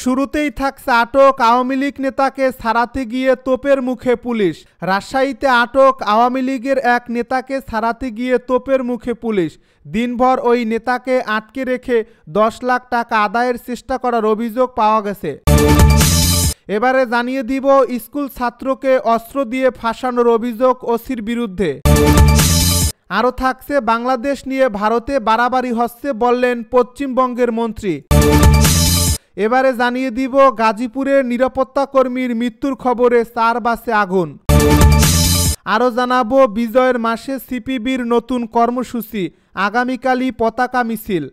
শুরুতেই থাকছে আটক আওয়ামী লীগ নেতাকে ছাড়াতে গিয়ে তোপের মুখে পুলিশ। রাজশাহীতে আটক আওয়ামী লীগের এক নেতাকে ছাড়াতে গিয়ে তোপের মুখে পুলিশ। দিনভর ওই নেতাকে আটকে রেখে 10 লাখ টাকা আদায়ের চেষ্টা করার অভিযোগ পাওয়া গেছে। এবারে জানিয়ে দিব স্কুল ছাত্রকে অস্ত্র দিয়ে ফাঁসানোর অভিযোগ ওসির বিরুদ্ধে। আরও থাকছে বাংলাদেশ নিয়ে ভারতে বাড়াবাড়ি হচ্ছে বললেন পশ্চিমবঙ্গের মন্ত্রী। এবারে জানিয়ে দিব গাজীপুরের নিরাপত্তা কর্মীর মৃত্যুর খবরে 4 বাসে আগুন। আরও জানাবো বিজয়ের মাসে সিপিবির নতুন কর্মসূচি, আগামীকালই পতাকা মিছিল।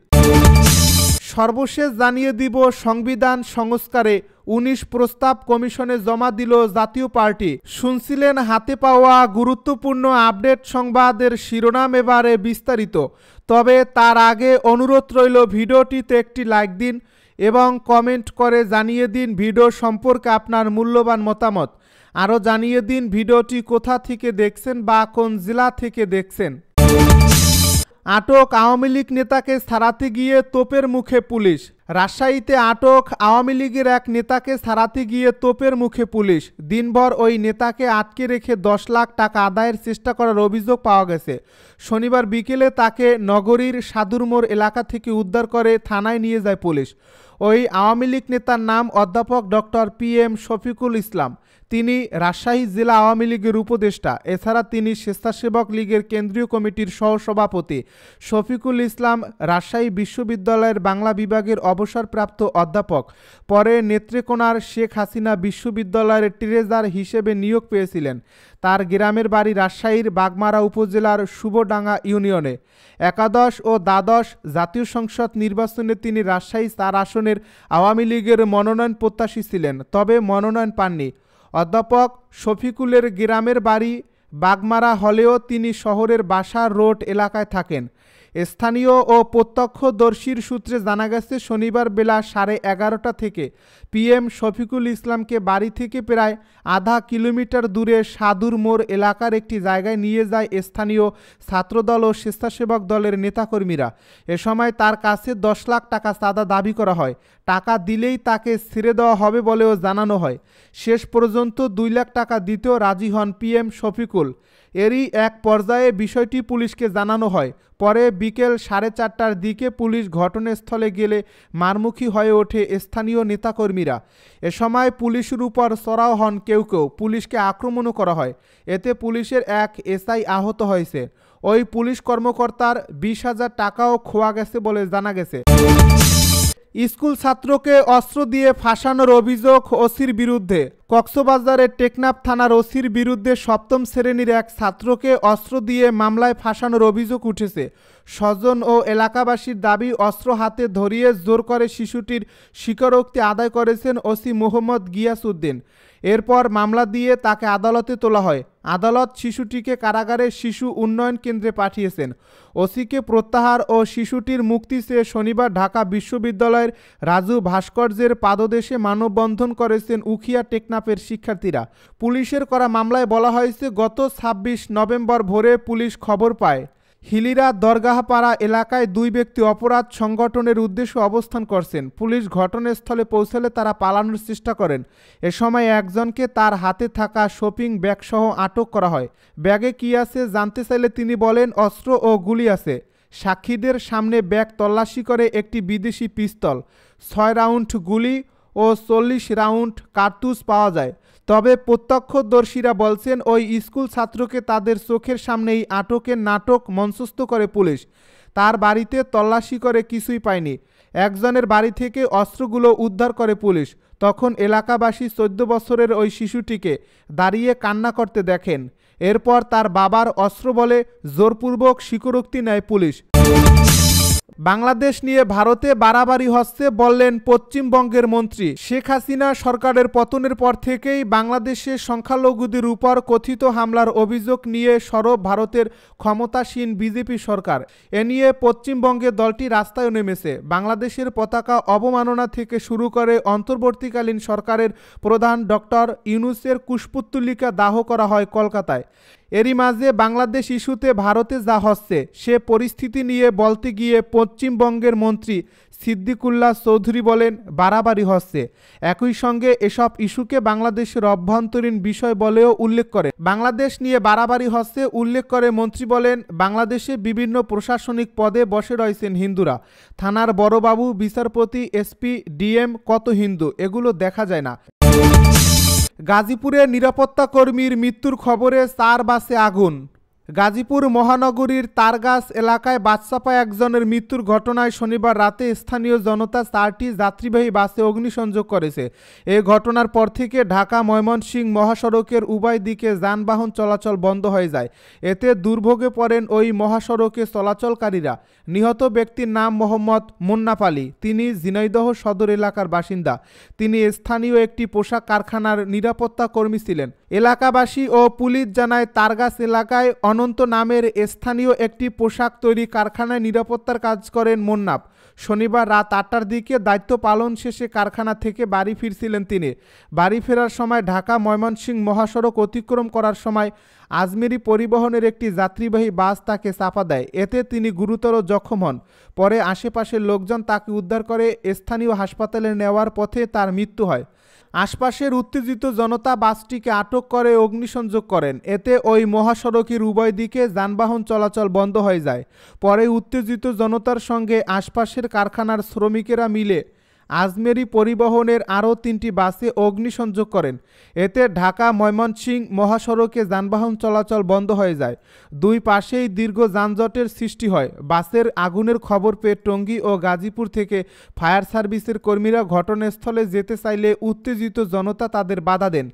সর্বশেষ জানিয়ে দিব সংবিধান সংস্কারে 19 প্রস্তাব কমিশনে জমা দিল জাতীয় পার্টি। শুনছিলেন হাতে পাওয়া গুরুত্বপূর্ণ আপডেট সংবাদের শিরোনাম, এবারে বিস্তারিত। তবে তার আগে অনুরোধ রইল ভিডিওটিতে একটি লাইক দিন এবং কমেন্ট করে জানিয়ে দিন ভিডিও সম্পর্কে আপনার মূল্যবান মতামত। আরও জানিয়ে দিন ভিডিওটি কোথা থেকে দেখছেন বা কোন জেলা থেকে দেখছেন। আটক আওয়ামী লীগ নেতাকে ছাড়াতে গিয়ে তোপের মুখে পুলিশ। রাজশাহীতে আটক আওয়ামী লীগের এক নেতাকে ছাড়াতে গিয়ে তোপের মুখে পুলিশ। দিনভর ওই নেতাকে আটকে রেখে 10 লাখ টাকা আদায়ের চেষ্টা করার অভিযোগ পাওয়া গেছে। শনিবার বিকেলে তাকে নগরীর সাদুরমোড় এলাকা থেকে উদ্ধার করে থানায় নিয়ে যায় পুলিশ। ওই আওয়ামী লীগ নেতার নাম অধ্যাপক ডক্টর PM শফিকুল ইসলাম। তিনি রাজশাহী জেলা আওয়ামী লীগের উপদেষ্টা। এছাড়া তিনি স্বেচ্ছাসেবক লীগের কেন্দ্রীয় কমিটির সহসভাপতি। শফিকুল ইসলাম রাজশাহী বিশ্ববিদ্যালয়ের বাংলা বিভাগের অবসরপ্রাপ্ত অধ্যাপক। পরে নেত্রকোনার শেখ হাসিনা বিশ্ববিদ্যালয়ের ট্রেজার হিসেবে নিয়োগ পেয়েছিলেন। তার গ্রামের বাড়ি রাজশাহীর বাগমারা উপজেলার শুভডাঙ্গা ইউনিয়নে। একাদশ ও দ্বাদশ জাতীয় সংসদ নির্বাচনে তিনি রাজশাহী 4 আসনের আওয়ামী লীগের মনোনয়ন প্রত্যাশী ছিলেন, তবে মনোনয়ন পাননি। অধ্যাপক শফিকুলের গ্রামের বাড়ি বাগমারা হলেও তিনি শহরের বাসার রোড এলাকায় থাকেন। স্থানীয় ও প্রত্যক্ষদর্শীর সূত্রে জানা গেছে শনিবার বেলা 11:30 থেকে PM শফিকুল ইসলামকে বাড়ি থেকে প্রায় আধা কিলোমিটার দূরে সাদুর মোড় এলাকার একটি জায়গায় নিয়ে যায় স্থানীয় ছাত্রদল ও স্বেচ্ছাসেবক দলের নেতাকর্মীরা। এ সময় তার কাছে 10 লাখ টাকা চাঁদা দাবি করা হয়। টাকা দিলেই তাকে ছেড়ে দেওয়া হবে বলেও জানানো হয়। শেষ পর্যন্ত 2 লাখ টাকা দিতেও রাজি হন PM শফিকুল। এরই এক পর্যায়ে বিষয়টি পুলিশকে জানানো হয়। পরে বিকেল 4:30টার দিকে পুলিশ ঘটনাস্থলে গেলে মারমুখী হয়ে ওঠে স্থানীয় নেতাকর্মীরা। এ সময় পুলিশের উপর চড়াও হন কেউ কেউ। পুলিশকে আক্রমণও করা হয়। এতে পুলিশের এক SI আহত হয়েছে। ওই পুলিশ কর্মকর্তার 20,000 টাকাও খোয়া গেছে বলে জানা গেছে। স্কুল ছাত্রকে অস্ত্র দিয়ে ফাঁসানোর অভিযোগ ওসির বিরুদ্ধে। কক্সবাজারের টেকনাফ থানার ওসির বিরুদ্ধে 7ম শ্রেণীর এক ছাত্রকে অস্ত্র দিয়ে মামলায় ফাঁসানোর অভিযোগ উঠেছে। স্বজন ও এলাকাবাসীর দাবি, অস্ত্র হাতে ধরিয়ে জোর করে শিশুটির স্বীকারোক্তি আদায় করেছেন ওসি মোহাম্মদ গিয়াসউদ্দিন। এরপর মামলা দিয়ে তাকে আদালতে তোলা হয়। আদালত শিশুটিকে কারাগারে শিশু উন্নয়ন কেন্দ্রে পাঠিয়েছেন। ওসিকে প্রত্যাহার ও শিশুটির মুক্তি চেয়ে শনিবার ঢাকা বিশ্ববিদ্যালয়ের রাজু ভাস্কর্যের পাদদেশে মানববন্ধন করেছেন উখিয়া টেকনাফের শিক্ষার্থীরা। পুলিশের করা মামলায় বলা হয়েছে, গত 26 নভেম্বর ভোরে পুলিশ খবর পায় হিলিরা দরগাহপাড়া এলাকায় 2 ব্যক্তি অপরাধ সংগঠনের উদ্দেশ্যে অবস্থান করছেন। পুলিশ ঘটনাস্থলে পৌঁছালে তারা পালানোর চেষ্টা করেন। এ সময় একজনকে তার হাতে থাকা শপিং ব্যাগসহ আটক করা হয়। ব্যাগে কী আছে জানতে চাইলে তিনি বলেন, অস্ত্র ও গুলি আছে। সাক্ষীদের সামনে ব্যাগ তল্লাশি করে একটি বিদেশি পিস্তল, 6 রাউন্ড গুলি ও 40 রাউন্ড কার্তুজ পাওয়া যায়। তবে প্রত্যক্ষদর্শীরা বলছেন, ওই স্কুল ছাত্রকে তাদের চোখের সামনেই আটকের নাটক মঞ্চস্থ করে পুলিশ। তার বাড়িতে তল্লাশি করে কিছুই পায়নি। একজনের বাড়ি থেকে অস্ত্রগুলো উদ্ধার করে পুলিশ। তখন এলাকাবাসী 14 বছরের ওই শিশুটিকে দাঁড়িয়ে কান্না করতে দেখেন। এরপর তার বাবার অস্ত্র বলে জোরপূর্বক স্বীকারোক্তি নেয় পুলিশ। বাংলাদেশ নিয়ে ভারতে বাড়াবাড়ি হচ্ছে বললেন পশ্চিমবঙ্গের মন্ত্রী। শেখ হাসিনা সরকারের পতনের পর থেকেই বাংলাদেশের সংখ্যালঘুদের উপর কথিত হামলার অভিযোগ নিয়ে সরব ভারতের ক্ষমতাসীন বিজেপি সরকার। এ নিয়ে পশ্চিমবঙ্গে দলটি রাস্তায় নেমেছে। বাংলাদেশের পতাকা অবমাননা থেকে শুরু করে অন্তর্বর্তীকালীন সরকারের প্রধান ডক্টর ইউনূসের কুশপুত্তলিকা দাহ করা হয় কলকাতায়। এরই মাঝে বাংলাদেশ ইস্যুতে ভারতে যা হচ্ছে সে পরিস্থিতি নিয়ে বলতে গিয়ে পশ্চিমবঙ্গের মন্ত্রী সিদ্দিকুল্লাহ চৌধুরী বলেন, বাড়াবাড়ি হচ্ছে। একই সঙ্গে এসব ইস্যুকে বাংলাদেশের অভ্যন্তরীণ বিষয় বলেও উল্লেখ করে। বাংলাদেশ নিয়ে বাড়াবাড়ি হচ্ছে উল্লেখ করে মন্ত্রী বলেন, বাংলাদেশে বিভিন্ন প্রশাসনিক পদে বসে রয়েছেন হিন্দুরা। থানার বড়বাবু, বিচারপতি, এসপি, ডিএম, কত হিন্দু, এগুলো দেখা যায় না। গাজীপুরে নিরাপত্তা কর্মীর মৃত্যুর খবরে 4 বাসে আগুন। গাজীপুর মহানগরীর তারগাছ এলাকায় বাসচাপা একজনের মৃত্যুর ঘটনায় শনিবার রাতে স্থানীয় জনতা 4টি যাত্রীবাহী বাসে অগ্নিসংযোগ করেছে। এ ঘটনার পর থেকে ঢাকা ময়মনসিংহ মহাসড়কের উভয় দিকে যানবাহন চলাচল বন্ধ হয়ে যায়। এতে দুর্ভোগে পড়েন ওই মহাসড়কে চলাচলকারীরা। নিহত ব্যক্তির নাম মোহাম্মদ মুন্নাফ আলী। তিনি ঝিনাইদহ সদর এলাকার বাসিন্দা। তিনি স্থানীয় একটি পোশাক কারখানার নিরাপত্তা কর্মী ছিলেন। এলাকাবাসী ও পুলিশ জানায়, তারগাছ এলাকায় অনন্ত নামের স্থানীয় একটি পোশাক তৈরি কারখানায় নিরাপত্তার কাজ করেন মুন্নাফ। শনিবার রাত 8টার দিকে দায়িত্ব পালন শেষে কারখানা থেকে বাড়ি ফিরছিলেন তিনি। বাড়ি ফেরার সময় ঢাকা ময়মনসিংহ মহাসড়ক অতিক্রম করার সময় আজমেরি পরিবহনের একটি যাত্রীবাহী বাস তাকে চাপা দেয়। এতে তিনি গুরুতর জখম হন। পরে আশেপাশের লোকজন তাকে উদ্ধার করে স্থানীয় হাসপাতালে নেওয়ার পথে তার মৃত্যু হয়। আশপাশের উত্তেজিত জনতা বাসটিকে আটক করে অগ্নিসংযোগ করেন। এতে ওই মহাসড়কের উভয় দিকে যানবাহন চলাচল বন্ধ হয়ে যায়। পরে উত্তেজিত জনতার সঙ্গে আশপাশের কারখানার শ্রমিকেরা মিলে আজমেরি পরিবহনের আরও 3টি বাসে অগ্নিসংযোগ করেন। এতে ঢাকা ময়মনসিংহ মহাসড়কে যানবাহন চলাচল বন্ধ হয়ে যায়। দুই পাশেই দীর্ঘ যানজটের সৃষ্টি হয়। বাসের আগুনের খবর পেয়ে টঙ্গী ও গাজীপুর থেকে ফায়ার সার্ভিসের কর্মীরা ঘটনাস্থলে যেতে চাইলে উত্তেজিত জনতা তাদের বাধা দেন।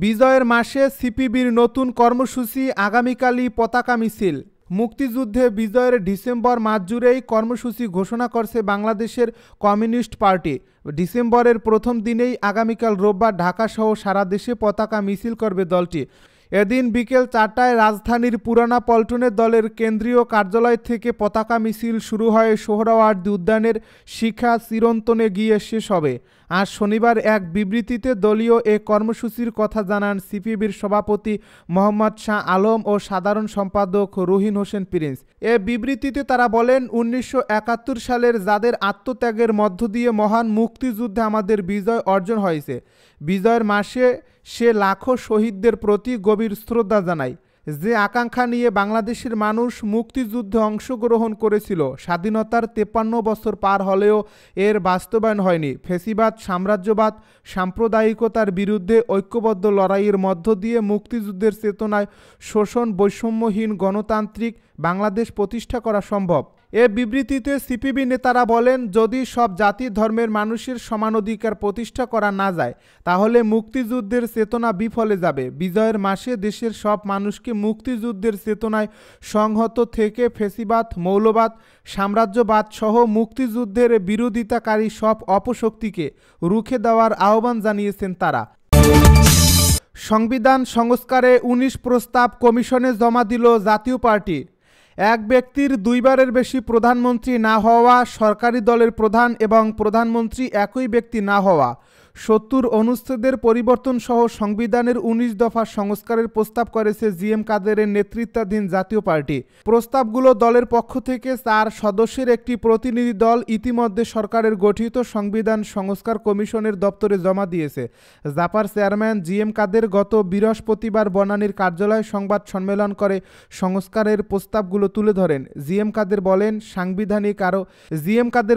বিজয়ের মাসে সিপিবির নতুন কর্মসূচি, আগামীকালই পতাকা মিছিল। মুক্তিযুদ্ধে বিজয়ের ডিসেম্বর মাস জুড়েই কর্মসূচি ঘোষণা করছে বাংলাদেশের কমিউনিস্ট পার্টি। ডিসেম্বরের প্রথম দিনেই আগামীকাল রোববার ঢাকাসহ সারা দেশে পতাকা মিছিল করবে দলটি। এদিন বিকেল 4টায় রাজধানীর পুরানা পল্টনে দলের কেন্দ্রীয় কার্যালয় থেকে পতাকা মিছিল শুরু হয় সোহরাওয়ার্দী উদ্যানের শিখা চিরন্তনে গিয়ে শেষ হবে। আজ শনিবার এক বিবৃতিতে দলীয় এ কর্মসূচির কথা জানান সিপিবির সভাপতি মোহাম্মদ শাহ আলম ও সাধারণ সম্পাদক রুহিন হোসেন প্রিন্স। এ বিবৃতিতে তারা বলেন, 1971 সালের যাদের আত্মত্যাগের মধ্য দিয়ে মহান মুক্তিযুদ্ধে আমাদের বিজয় অর্জন হয়েছে, বিজয়ের মাসে সে লাখো শহীদদের প্রতি গভীর শ্রদ্ধা জানায়। যে আকাঙ্ক্ষা নিয়ে বাংলাদেশের মানুষ মুক্তিযুদ্ধে অংশগ্রহণ করেছিল, স্বাধীনতার 53 বছর পার হলেও এর বাস্তবায়ন হয়নি। ফ্যাসিবাদ, সাম্রাজ্যবাদ, সাম্প্রদায়িকতার বিরুদ্ধে ঐক্যবদ্ধ লড়াইয়ের মধ্য দিয়ে মুক্তিযুদ্ধের চেতনায় শোষণ, বৈষম্যহীন গণতান্ত্রিক বাংলাদেশ প্রতিষ্ঠা করা সম্ভব। এ বিবৃতিতে সিপিবি নেতারা বলেন, যদি সব জাতি ধর্মের মানুষের সমান অধিকার প্রতিষ্ঠা করা না যায়, তাহলে মুক্তিযুদ্ধের চেতনা বিফলে যাবে। বিজয়ের মাসে দেশের সব মানুষকে মুক্তিযুদ্ধের চেতনায় সংহত থেকে ফ্যাসিবাদ, মৌলবাদ, সাম্রাজ্যবাদ সহ মুক্তিযুদ্ধের বিরোধিতাকারী সব অপশক্তিকে রুখে দেওয়ার আহ্বান জানিয়েছেন তারা। সংবিধান সংস্কারে 19 প্রস্তাব কমিশনে জমা দিল জাতীয় পার্টি। এক ব্যক্তির 2বারের বেশি প্রধানমন্ত্রী না হওয়া, সরকারি দলের প্রধান এবং প্রধানমন্ত্রী একই ব্যক্তি না হওয়া, 70 অনুচ্ছেদের পরিবর্তন সহ সংবিধানের 19 দফা সংস্কারের প্রস্তাব করেছে জিএম কাদেরের নেতৃত্বাধীন জাতীয় পার্টি। প্রস্তাবগুলো দলের পক্ষ থেকে 4 সদস্যের একটি প্রতিনিধি দল ইতিমধ্যে সরকারের গঠিত সংবিধান সংস্কার কমিশনের দপ্তরে জমা দিয়েছে। জাপার চেয়ারম্যান জিএম কাদের গত বৃহস্পতিবার বনানীর কার্যালয়ে সংবাদ সম্মেলন করে সংস্কারের প্রস্তাবগুলো তুলে ধরেন। জিএম কাদের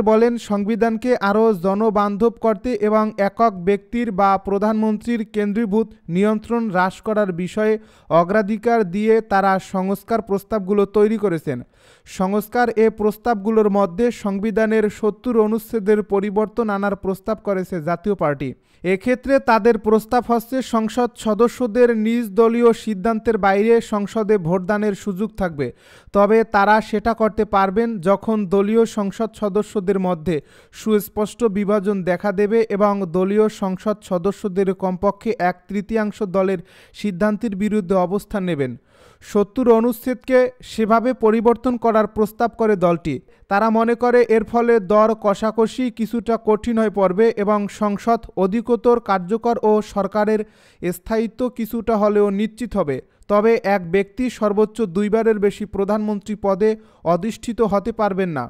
বলেন, সংবিধানকে আরও জনবান্ধব করতে এবং একক ব্যক্তির বা প্রধানমন্ত্রীর কেন্দ্রীভূত নিয়ন্ত্রণ হ্রাস করার বিষয়ে অগ্রাধিকার দিয়ে তারা সংস্কার প্রস্তাবগুলো তৈরি করেছেন। সংস্কার এ প্রস্তাবগুলোর মধ্যে সংবিধানের 70 অনুচ্ছেদের পরিবর্তন আনার প্রস্তাব করেছে জাতীয় পার্টি। এক্ষেত্রে তাদের প্রস্তাব হচ্ছে, সংসদ সদস্যদের নিজ দলীয় সিদ্ধান্তের বাইরে সংসদে ভোটদানের সুযোগ থাকবে, তবে তারা সেটা করতে পারবেন যখন দলীয় সংসদ সদস্যদের মধ্যে সুস্পষ্ট বিভাজন দেখা দেবে এবং দলীয় সংসদ সদস্যদের কমপক্ষে 1/3 দলের সিদ্ধান্তের বিরুদ্ধে অবস্থান নেবেন। 70 অনুচ্ছেদকে সেভাবে পরিবর্তন করার প্রস্তাব করে দলটি। তারা মনে করে এর ফলে দর কষাকষি কিছুটা কঠিন হয়ে পড়বে এবং সংসদ অধিকতর কার্যকর ও সরকারের স্থায়িত্ব কিছুটা হলেও নিশ্চিত হবে। তবে এক ব্যক্তি সর্বোচ্চ 2বারের বেশি প্রধানমন্ত্রী পদে অধিষ্ঠিত হতে পারবেন না।